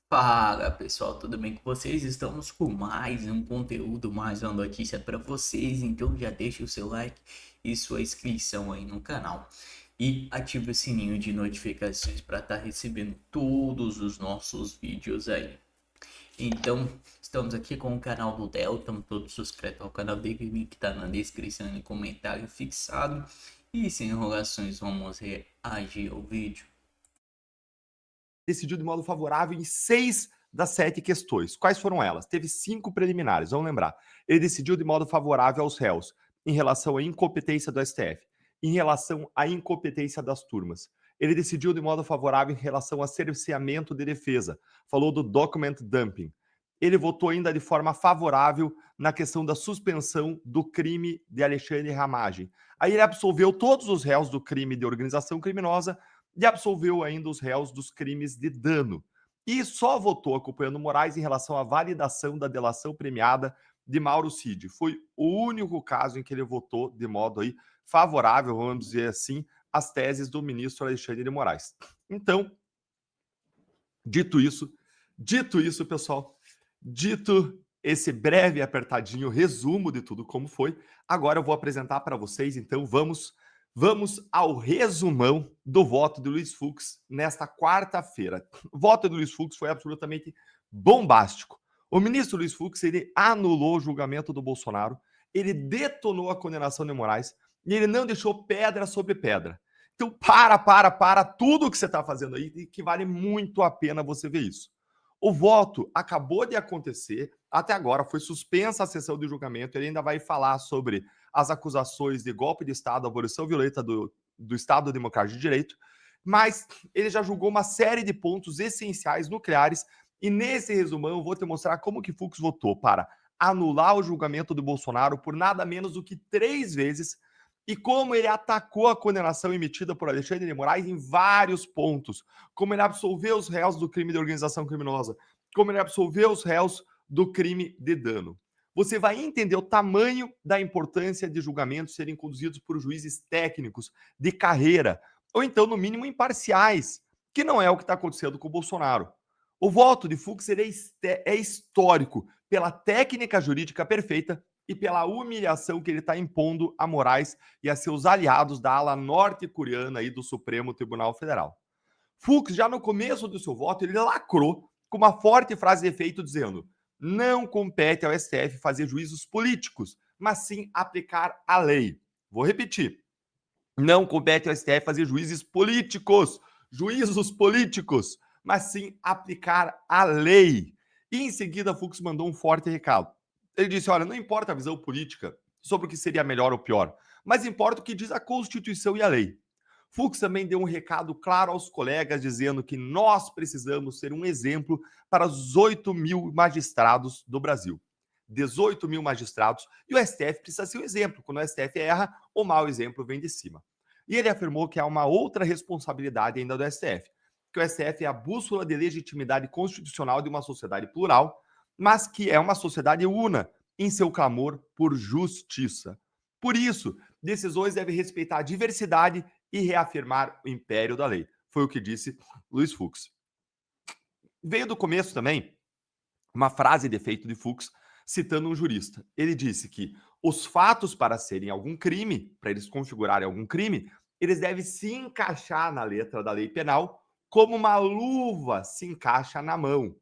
Fala pessoal, tudo bem com vocês? Estamos com mais um conteúdo, mais uma notícia para vocês. Então já deixa o seu like e sua inscrição aí no canal e ative o sininho de notificações para estar recebendo todos os nossos vídeos aí. Então estamos aqui com o canal do Delta, todos suscritos ao canal dele, link tá na descrição e no comentário fixado. E sem enrolações, vamos reagir ao vídeo. Decidiu de modo favorável em 6 das 7 questões. Quais foram elas? Teve 5 preliminares, vamos lembrar. Ele decidiu de modo favorável aos réus em relação à incompetência do STF, em relação à incompetência das turmas. Ele decidiu de modo favorável em relação a cerceamento de defesa, falou do document dumping. Ele votou ainda de forma favorável na questão da suspensão do crime de Alexandre Ramagem. Aí ele absolveu todos os réus do crime de organização criminosa e absolveu ainda os réus dos crimes de dano. E só votou acompanhando Moraes em relação à validação da delação premiada de Mauro Cid. Foi o único caso em que ele votou de modo aí favorável, vamos dizer assim, às teses do ministro Alexandre de Moraes. Então, dito isso, pessoal, dito esse breve e apertadinho resumo de tudo como foi, agora eu vou apresentar para vocês, então vamos ao resumão do voto de Luiz Fux nesta quarta-feira. O voto de Luiz Fux foi absolutamente bombástico. O ministro Luiz Fux, ele anulou o julgamento do Bolsonaro, ele detonou a condenação de Moraes e ele não deixou pedra sobre pedra. Então, para tudo o que você está fazendo aí, que vale muito a pena você ver isso. O voto acabou de acontecer, até agora foi suspensa a sessão de julgamento, ele ainda vai falar sobre as acusações de golpe de Estado, abolição violenta do Estado Democrático de Direito, mas ele já julgou uma série de pontos essenciais nucleares, e nesse resumão eu vou te mostrar como que Fux votou para anular o julgamento do Bolsonaro por nada menos do que 3 vezes, e como ele atacou a condenação emitida por Alexandre de Moraes em vários pontos, como ele absolveu os réus do crime de organização criminosa, como ele absolveu os réus do crime de dano. Você vai entender o tamanho da importância de julgamentos serem conduzidos por juízes técnicos, de carreira, ou então, no mínimo, imparciais, que não é o que está acontecendo com o Bolsonaro. O voto de Fux é histórico pela técnica jurídica perfeita e pela humilhação que ele está impondo a Moraes e a seus aliados da ala norte-coreana aí do Supremo Tribunal Federal. Fux, já no começo do seu voto, ele lacrou com uma forte frase de efeito dizendo: não compete ao STF fazer juízos políticos, mas sim aplicar a lei. Vou repetir. Não compete ao STF fazer juízos políticos, mas sim aplicar a lei. E em seguida, Fux mandou um forte recado. Ele disse: olha, não importa a visão política sobre o que seria melhor ou pior, mas importa o que diz a Constituição e a lei. Fux também deu um recado claro aos colegas, dizendo que nós precisamos ser um exemplo para os 8 mil magistrados do Brasil. 18 mil magistrados, e o STF precisa ser o exemplo. Quando o STF erra, o mau exemplo vem de cima. E ele afirmou que há uma outra responsabilidade ainda do STF, que o STF é a bússola de legitimidade constitucional de uma sociedade plural, mas que é uma sociedade una em seu clamor por justiça. Por isso, decisões devem respeitar a diversidade e reafirmar o império da lei. Foi o que disse Luiz Fux. Veio do começo também uma frase de efeito de Fux, citando um jurista. Ele disse que os fatos para serem algum crime, para eles configurarem algum crime, eles devem se encaixar na letra da lei penal como uma luva se encaixa na mão.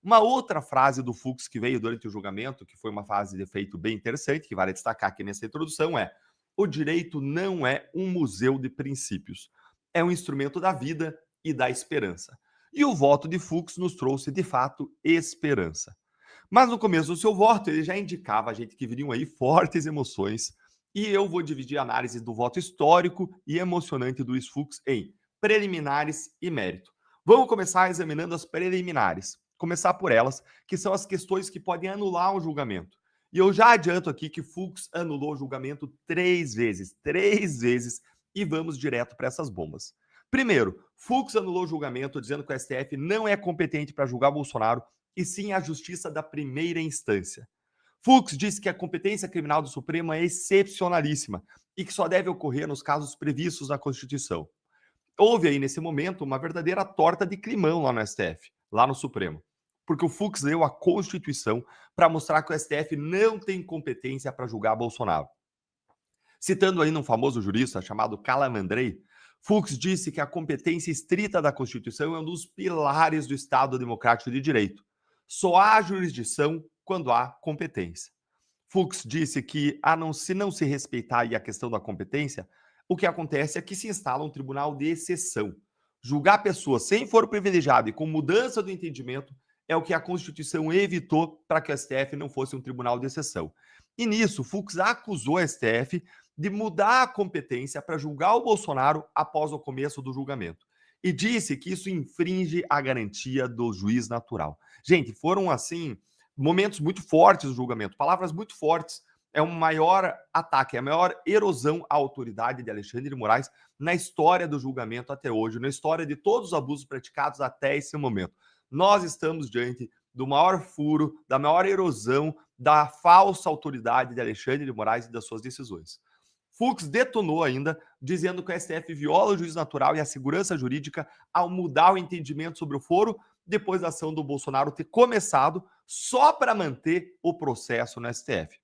Uma outra frase do Fux que veio durante o julgamento, que foi uma frase de efeito bem interessante, que vale destacar aqui nessa introdução, é: o direito não é um museu de princípios, é um instrumento da vida e da esperança. E o voto de Fux nos trouxe, de fato, esperança. Mas no começo do seu voto, ele já indicava a gente que viriam aí fortes emoções, e eu vou dividir a análise do voto histórico e emocionante do Luiz Fux em preliminares e mérito. Vamos começar examinando as preliminares. Começar por elas, que são as questões que podem anular um julgamento. E eu já adianto aqui que Fux anulou o julgamento 3 vezes, e vamos direto para essas bombas. Primeiro, Fux anulou o julgamento dizendo que o STF não é competente para julgar Bolsonaro, e sim a justiça da primeira instância. Fux disse que a competência criminal do Supremo é excepcionalíssima e que só deve ocorrer nos casos previstos na Constituição. Houve aí, nesse momento, uma verdadeira torta de climão lá no STF. lá no Supremo. Porque o Fux leu a Constituição para mostrar que o STF não tem competência para julgar Bolsonaro. Citando ainda um famoso jurista chamado Calamandrei, Fux disse que a competência estrita da Constituição é um dos pilares do Estado Democrático de Direito. Só há jurisdição quando há competência. Fux disse que, se não se respeitar aí a questão da competência, o que acontece é que se instala um tribunal de exceção. Julgar pessoas sem foro privilegiado e com mudança do entendimento é o que a Constituição evitou para que o STF não fosse um tribunal de exceção. E nisso, Fux acusou o STF de mudar a competência para julgar o Bolsonaro após o começo do julgamento. E disse que isso infringe a garantia do juiz natural. Gente, foram assim momentos muito fortes do julgamento, palavras muito fortes. É um maior ataque, é a maior erosão à autoridade de Alexandre de Moraes na história do julgamento até hoje, na história de todos os abusos praticados até esse momento. Nós estamos diante do maior furo, da maior erosão da falsa autoridade de Alexandre de Moraes e das suas decisões. Fux detonou ainda, dizendo que o STF viola o juízo natural e a segurança jurídica ao mudar o entendimento sobre o foro depois da ação do Bolsonaro ter começado só para manter o processo no STF.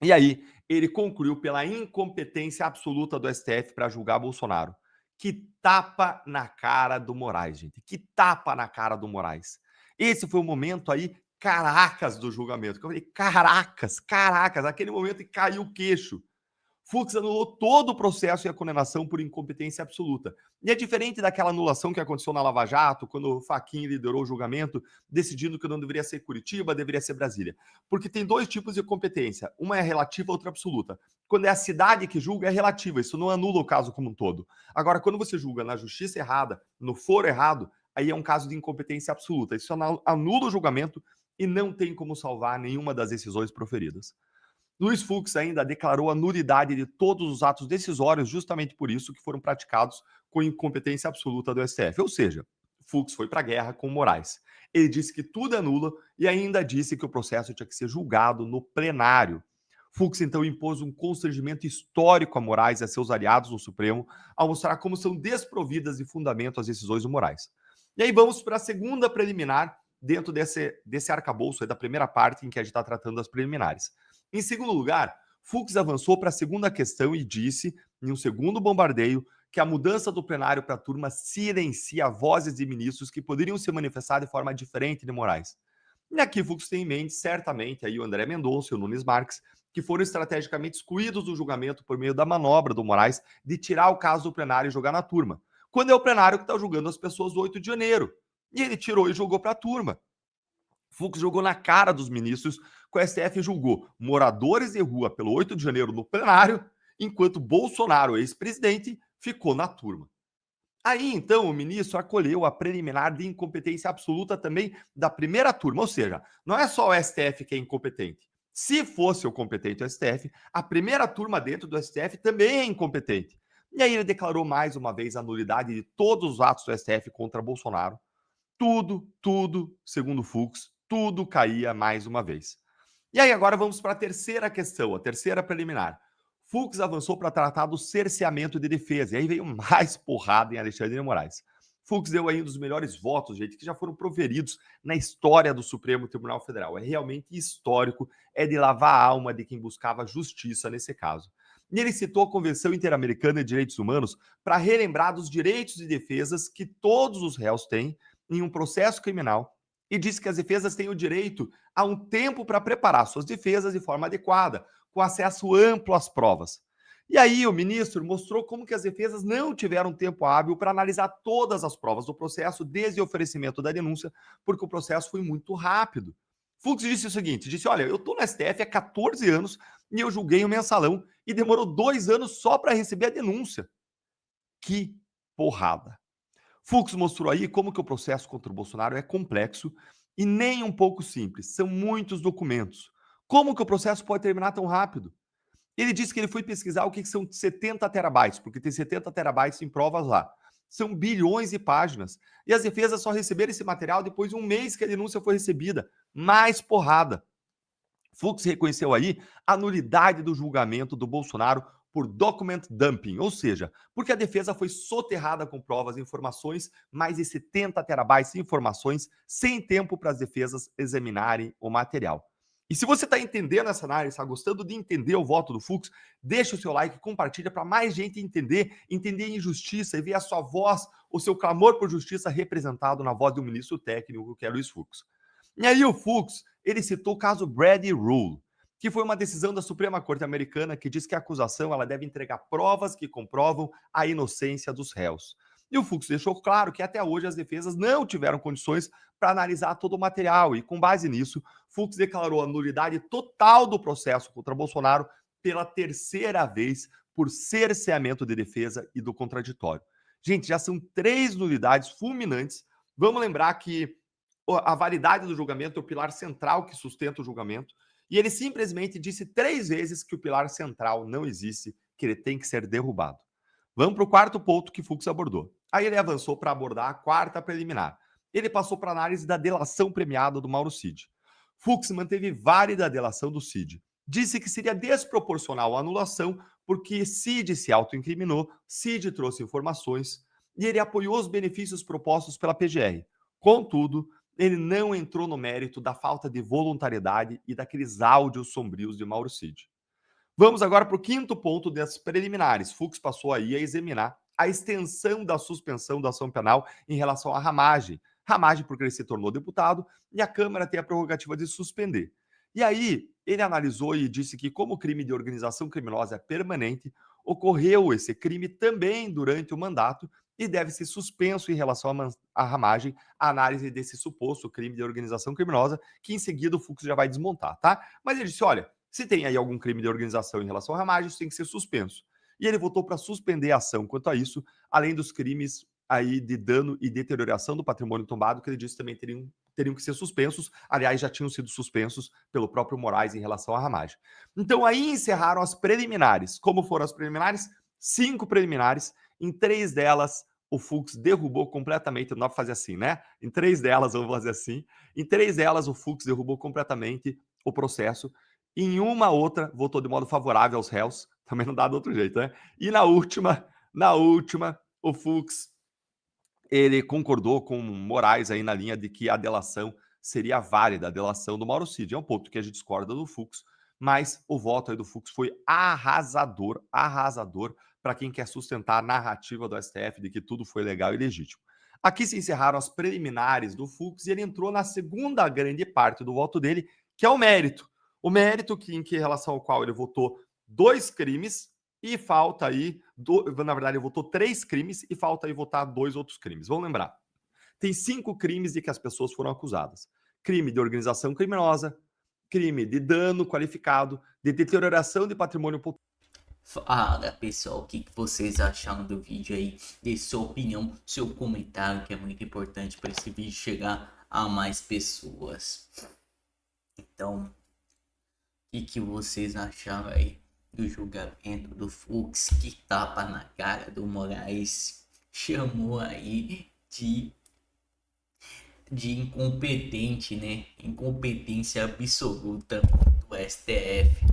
E aí, ele concluiu pela incompetência absoluta do STF para julgar Bolsonaro. Que tapa na cara do Moraes, gente. Que tapa na cara do Moraes. Esse foi o momento aí, caracas, do julgamento. Que eu falei, caracas, aquele momento que caiu o queixo. Fux anulou todo o processo e a condenação por incompetência absoluta. E é diferente daquela anulação que aconteceu na Lava Jato, quando o Fachin liderou o julgamento, decidindo que não deveria ser Curitiba, deveria ser Brasília. Porque tem dois tipos de competência. Uma é relativa, outra absoluta. Quando é a cidade que julga, é relativa. Isso não anula o caso como um todo. Agora, quando você julga na justiça errada, no foro errado, aí é um caso de incompetência absoluta. Isso anula o julgamento e não tem como salvar nenhuma das decisões proferidas. Luiz Fux ainda declarou a nulidade de todos os atos decisórios justamente por isso que foram praticados com incompetência absoluta do STF. Ou seja, Fux foi para a guerra com Moraes. Ele disse que tudo é nulo e ainda disse que o processo tinha que ser julgado no plenário. Fux então impôs um constrangimento histórico a Moraes e a seus aliados no Supremo ao mostrar como são desprovidas de fundamento as decisões do Moraes. E aí vamos para a segunda preliminar dentro desse arcabouço, da primeira parte em que a gente está tratando das preliminares. Em segundo lugar, Fux avançou para a segunda questão e disse, em um segundo bombardeio, que a mudança do plenário para a turma silencia vozes de ministros que poderiam se manifestar de forma diferente de Moraes. E aqui Fux tem em mente, certamente, aí o André Mendonça e o Nunes Marques, que foram estrategicamente excluídos do julgamento por meio da manobra do Moraes de tirar o caso do plenário e jogar na turma. Quando é o plenário que está julgando as pessoas do 8 de janeiro. E ele tirou e jogou para a turma. Fux jogou na cara dos ministros que o STF julgou moradores de rua pelo 8 de janeiro no plenário, enquanto Bolsonaro, ex-presidente, ficou na turma. Aí, então, o ministro acolheu a preliminar de incompetência absoluta também da primeira turma, ou seja, não é só o STF que é incompetente. Se fosse o competente o STF, a primeira turma dentro do STF também é incompetente. E aí ele declarou mais uma vez a nulidade de todos os atos do STF contra Bolsonaro. Tudo, segundo Fux, tudo caía mais uma vez. E aí agora vamos para a terceira questão, a terceira preliminar. Fux avançou para tratar do cerceamento de defesa, e aí veio mais porrada em Alexandre de Moraes. Fux deu aí um dos melhores votos, gente, que já foram proferidos na história do Supremo Tribunal Federal. É realmente histórico, é de lavar a alma de quem buscava justiça nesse caso. E ele citou a Convenção Interamericana de Direitos Humanos para relembrar dos direitos e defesas que todos os réus têm em um processo criminal e disse que as defesas têm o direito a um tempo para preparar suas defesas de forma adequada, com acesso amplo às provas. E aí o ministro mostrou como que as defesas não tiveram tempo hábil para analisar todas as provas do processo desde o oferecimento da denúncia, porque o processo foi muito rápido. Fux disse o seguinte, disse, olha, eu estou no STF há 14 anos e eu julguei o mensalão e demorou 2 anos só para receber a denúncia. Que porrada. Fux mostrou aí como que o processo contra o Bolsonaro é complexo e nem um pouco simples. São muitos documentos. Como que o processo pode terminar tão rápido? Ele disse que ele foi pesquisar o que são 70 terabytes, porque tem 70 terabytes em provas lá. São bilhões de páginas. E as defesas só receberam esse material depois de um mês que a denúncia foi recebida. Mais porrada. Fux reconheceu aí a nulidade do julgamento do Bolsonaro por document dumping, ou seja, porque a defesa foi soterrada com provas e informações, mais de 70 terabytes de informações, sem tempo para as defesas examinarem o material. E se você está entendendo essa análise, está gostando de entender o voto do Fux, deixa o seu like, compartilha para mais gente entender a injustiça e ver a sua voz, o seu clamor por justiça representado na voz de um ministro técnico, que é Luiz Fux. E aí o Fux, ele citou o caso Brady Rule, que foi uma decisão da Suprema Corte Americana que diz que a acusação ela deve entregar provas que comprovam a inocência dos réus. E o Fux deixou claro que até hoje as defesas não tiveram condições para analisar todo o material e, com base nisso, Fux declarou a nulidade total do processo contra Bolsonaro pela terceira vez por cerceamento de defesa e do contraditório. Gente, já são 3 nulidades fulminantes. Vamos lembrar que a validade do julgamento é o pilar central que sustenta o julgamento, e ele simplesmente disse 3 vezes que o pilar central não existe, que ele tem que ser derrubado. Vamos para o quarto ponto que Fux abordou. Aí ele avançou para abordar a quarta preliminar. Ele passou para a análise da delação premiada do Mauro Cid. Fux manteve válida a delação do Cid. Disse que seria desproporcional a anulação porque Cid se autoincriminou, Cid trouxe informações e ele apoiou os benefícios propostos pela PGR. Contudo, ele não entrou no mérito da falta de voluntariedade e daqueles áudios sombrios de Mauro Cid. Vamos agora para o quinto ponto das preliminares. Fux passou aí a examinar a extensão da suspensão da ação penal em relação a Ramagem. Ramagem porque ele se tornou deputado e a Câmara tem a prerrogativa de suspender. E aí, ele analisou e disse que, como o crime de organização criminosa é permanente, ocorreu esse crime também durante o mandato e deve ser suspenso em relação à Ramagem a análise desse suposto crime de organização criminosa, que em seguida o Fux já vai desmontar, tá? Mas ele disse, olha, se tem aí algum crime de organização em relação à Ramagem, isso tem que ser suspenso. E ele votou para suspender a ação quanto a isso, além dos crimes aí de dano e deterioração do patrimônio tombado, que ele disse também teriam que ser suspensos, aliás, já tinham sido suspensos pelo próprio Moraes em relação à Ramagem. Então aí encerraram as preliminares. Como foram as preliminares? 5 preliminares, em 3 delas o Fux derrubou completamente, não dá para fazer assim, né? Em 3 delas, vamos fazer assim, em 3 delas o Fux derrubou completamente o processo, em uma outra votou de modo favorável aos réus, também não dá de outro jeito, né? E na última, o Fux ele concordou com Moraes aí na linha de que a delação seria válida, a delação do Mauro Cid. É um ponto que a gente discorda do Fux, mas o voto aí do Fux foi arrasador para quem quer sustentar a narrativa do STF de que tudo foi legal e legítimo. Aqui se encerraram as preliminares do Fux e ele entrou na segunda grande parte do voto dele, que é o mérito. O mérito em relação ao qual ele votou 2 crimes e falta aí, na verdade, ele votou 3 crimes e falta aí votar 2 outros crimes. Vamos lembrar. Tem 5 crimes de que as pessoas foram acusadas. Crime de organização criminosa, crime de dano qualificado, de deterioração de patrimônio público. Fala pessoal, o que vocês acharam do vídeo aí? Deixe sua opinião, seu comentário, que é muito importante para esse vídeo chegar a mais pessoas. Então, o que vocês acharam aí do julgamento do Fux? Que tapa na cara do Moraes chamou aí de incompetente, né? Incompetência absoluta do STF.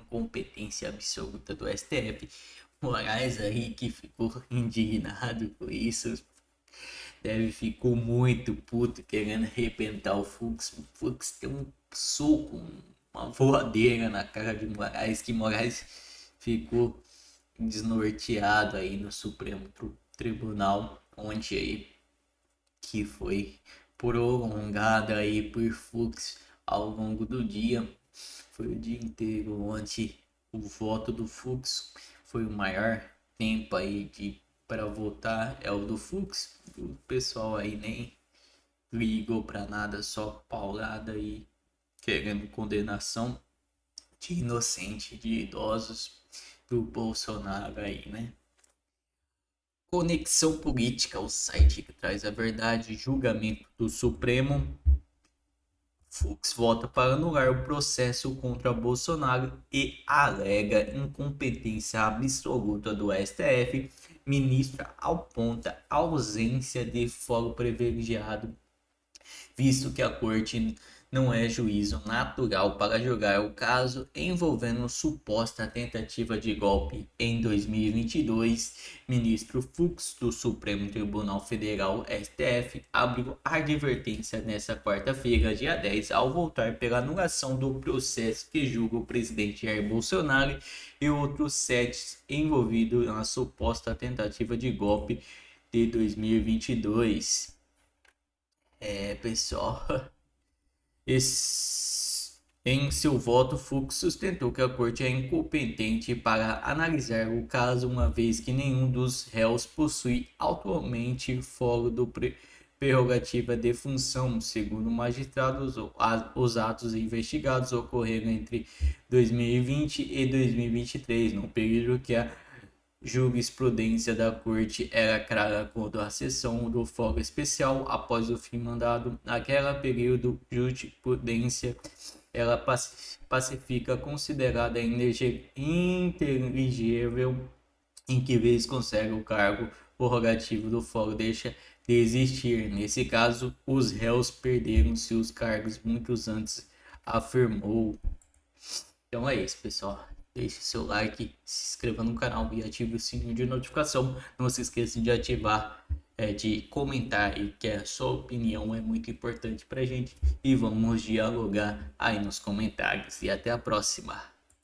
Incompetência absoluta do STF. Moraes aí que ficou indignado com isso. Ficou muito puto querendo arrebentar o Fux. O Fux tem um soco, uma voadeira na cara de Moraes, que Moraes ficou desnorteado aí no Supremo Tribunal, onde aí que foi prolongada aí por Fux ao longo do dia. Foi o dia inteiro onde o voto do Fux foi o maior tempo aí para votar é o do Fux. O pessoal aí nem ligou para nada, só paulada e querendo condenação de inocente, de idosos do Bolsonaro aí, né? Conexão Política, o site que traz a verdade, julgamento do Supremo. Fux vota para anular o processo contra Bolsonaro e alega incompetência absoluta do STF. Ministra aponta ausência de foro privilegiado, visto que a corte não é juízo natural para julgar o caso envolvendo suposta tentativa de golpe em 2022. Ministro Fux do Supremo Tribunal Federal (STF) abriu advertência nesta quarta-feira, dia 10, ao voltar pela anulação do processo que julga o presidente Jair Bolsonaro e outros 7 envolvidos na suposta tentativa de golpe de 2022. Pessoal, em seu voto, Fux sustentou que a corte é incompetente para analisar o caso, uma vez que nenhum dos réus possui atualmente foro do prerrogativa de função. Segundo o magistrado, os atos investigados ocorreram entre 2020 e 2023, no período que a jurisprudência da corte era clara quanto à sessão do fórum especial após o fim mandado. Naquele período, jurisprudência ela pacifica considerada inteligível, em que vez consegue o cargo prorrogativo do fórum deixa de existir. Nesse caso, os réus perderam seus cargos muito antes, afirmou. Então é isso, pessoal. Deixe seu like, se inscreva no canal e ative o sininho de notificação. Não se esqueça de ativar, de comentar, e que a sua opinião é muito importante pra gente. E vamos dialogar aí nos comentários. E até a próxima.